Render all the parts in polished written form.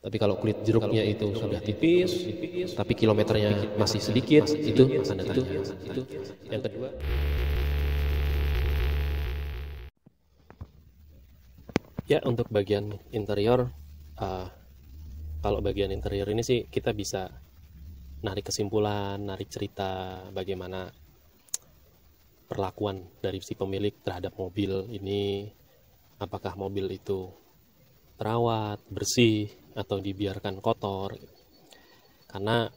Tapi kalau kulit jeruknya itu sudah tipis, tapi kilometernya masih sedikit, itu tanda tanya. Itu yang kedua. Ya, untuk bagian interior, kalau bagian interior ini sih kita bisa narik kesimpulan, narik cerita bagaimana perlakuan dari si pemilik terhadap mobil ini. Apakah mobil itu terawat, bersih, atau dibiarkan kotor. Karena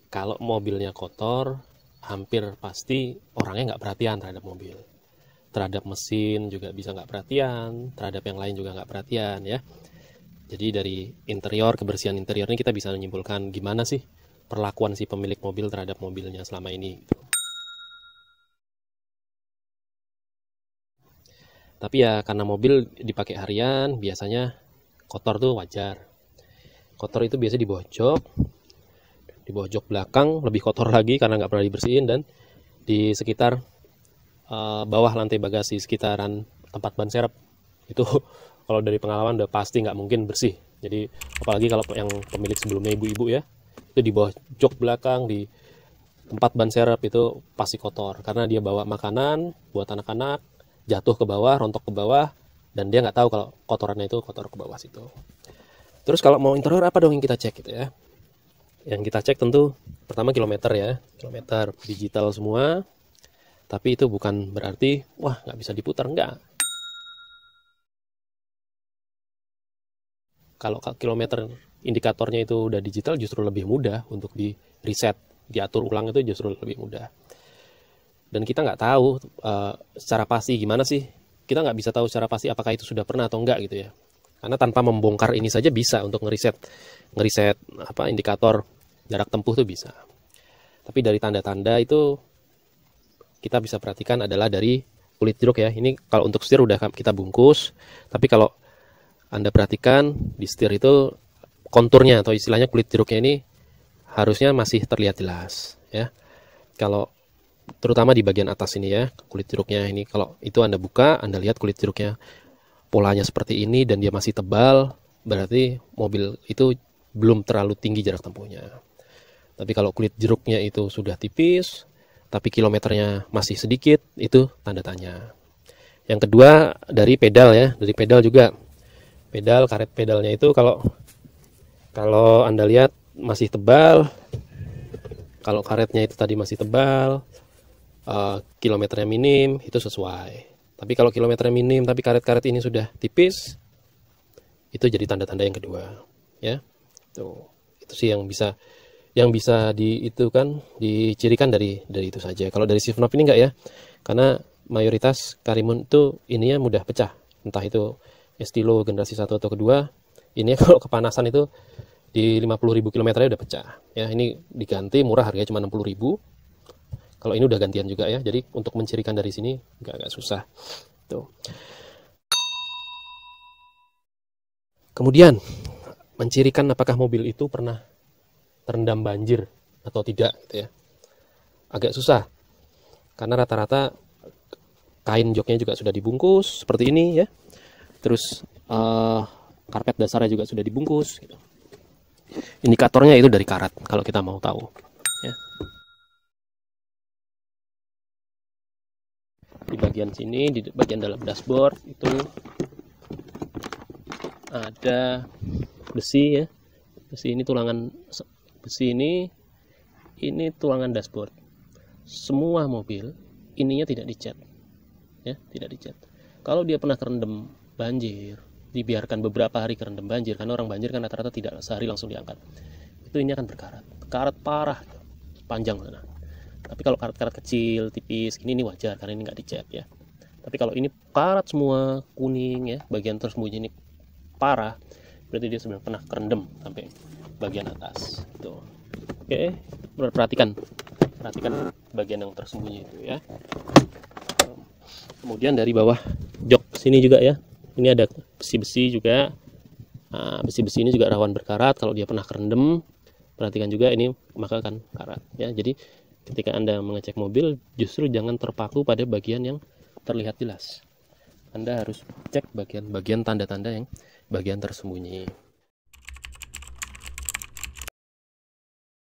kalau mobilnya kotor, hampir pasti orangnya nggak perhatian terhadap mobil. Terhadap mesin juga bisa nggak perhatian, terhadap yang lain juga nggak perhatian ya. Jadi dari interior, kebersihan interior ini kita bisa menyimpulkan gimana sih perlakuan si pemilik mobil terhadap mobilnya selama ini. Tapi ya karena mobil dipakai harian, biasanya kotor tuh wajar. Kotor itu biasanya di pojok belakang lebih kotor lagi karena nggak pernah dibersihin, dan di sekitar bawah lantai bagasi, sekitaran tempat ban serep itu kalau dari pengalaman udah pasti nggak mungkin bersih. Jadi apalagi kalau yang pemilik sebelumnya ibu-ibu ya, itu di bawah jok belakang, di tempat ban serep itu pasti kotor karena dia bawa makanan buat anak-anak, jatuh ke bawah, rontok ke bawah, dan dia nggak tahu kalau kotorannya itu kotor ke bawah situ. Terus kalau mau interior apa dong yang kita cek gitu ya? Yang kita cek tentu pertama kilometer ya, kilometer digital semua. Tapi itu bukan berarti, wah nggak bisa diputar, enggak. Kalau kilometer indikatornya itu udah digital justru lebih mudah untuk di reset, diatur ulang itu justru lebih mudah. Dan kita nggak tahu secara pasti gimana sih, kita nggak bisa tahu secara pasti apakah itu sudah pernah atau enggak gitu ya. Karena tanpa membongkar ini saja bisa untuk ngeriset indikator jarak tempuh tuh bisa. Tapi dari tanda-tanda itu kita bisa perhatikan adalah dari kulit jeruk ya. Ini kalau untuk setir udah kita bungkus, tapi kalau Anda perhatikan di setir itu konturnya atau istilahnya kulit jeruknya ini harusnya masih terlihat jelas ya. Kalau terutama di bagian atas ini ya, kulit jeruknya ini kalau itu Anda buka, Anda lihat kulit jeruknya polanya seperti ini dan dia masih tebal, berarti mobil itu belum terlalu tinggi jarak tempuhnya. Tapi kalau kulit jeruknya itu sudah tipis, tapi kilometernya masih sedikit, itu tanda tanya. Yang kedua dari pedal ya, dari pedal juga. Pedal, karet pedalnya itu kalau Anda lihat masih tebal, kalau karetnya itu tadi masih tebal, kilometernya minim, itu sesuai. Tapi kalau kilometernya minim tapi karet-karet ini sudah tipis, itu jadi tanda-tanda yang kedua ya. Itu sih yang bisa dicirikan dari itu saja. Kalau dari shift knob ini enggak ya, karena mayoritas Karimun itu ininya mudah pecah, entah itu Estilo generasi 1 atau kedua, ini kalau kepanasan itu di 50.000 km udah pecah ya. Ini diganti murah, harganya cuma 60.000. Kalau ini udah gantian juga ya, jadi untuk mencirikan dari sini agak susah tuh. Kemudian mencirikan apakah mobil itu pernah terendam banjir atau tidak gitu ya, agak susah karena rata-rata kain joknya juga sudah dibungkus seperti ini ya, terus karpet dasarnya juga sudah dibungkus gitu. Indikatornya itu dari karat kalau kita mau tahu ya. Di bagian sini, di bagian dalam dashboard itu ada besi ya, besi ini tulangan besi ini tulangan dashboard. Semua mobil ininya tidak dicat ya, tidak dicat. Kalau dia pernah kerendam banjir, dibiarkan beberapa hari kerendam banjir, karena orang banjir kan rata-rata tidak sehari langsung diangkat, itu ini akan berkarat, karat parah panjang sana. Tapi kalau karat-karat kecil tipis ini wajar karena ini nggak dicat ya. Tapi kalau ini karat semua kuning ya, bagian tersembunyi ini parah, berarti dia sebenarnya pernah kerendam sampai bagian atas tuh. Oke, perhatikan bagian yang tersembunyi itu ya. Kemudian dari bawah jok sini juga ya, ini ada besi-besi juga. Nah, besi-besi ini juga rawan berkarat. Kalau dia pernah kerendam, perhatikan juga ini, maka akan karat ya. Jadi ketika Anda mengecek mobil, justru jangan terpaku pada bagian yang terlihat jelas. Anda harus cek bagian-bagian tanda-tanda yang bagian tersembunyi.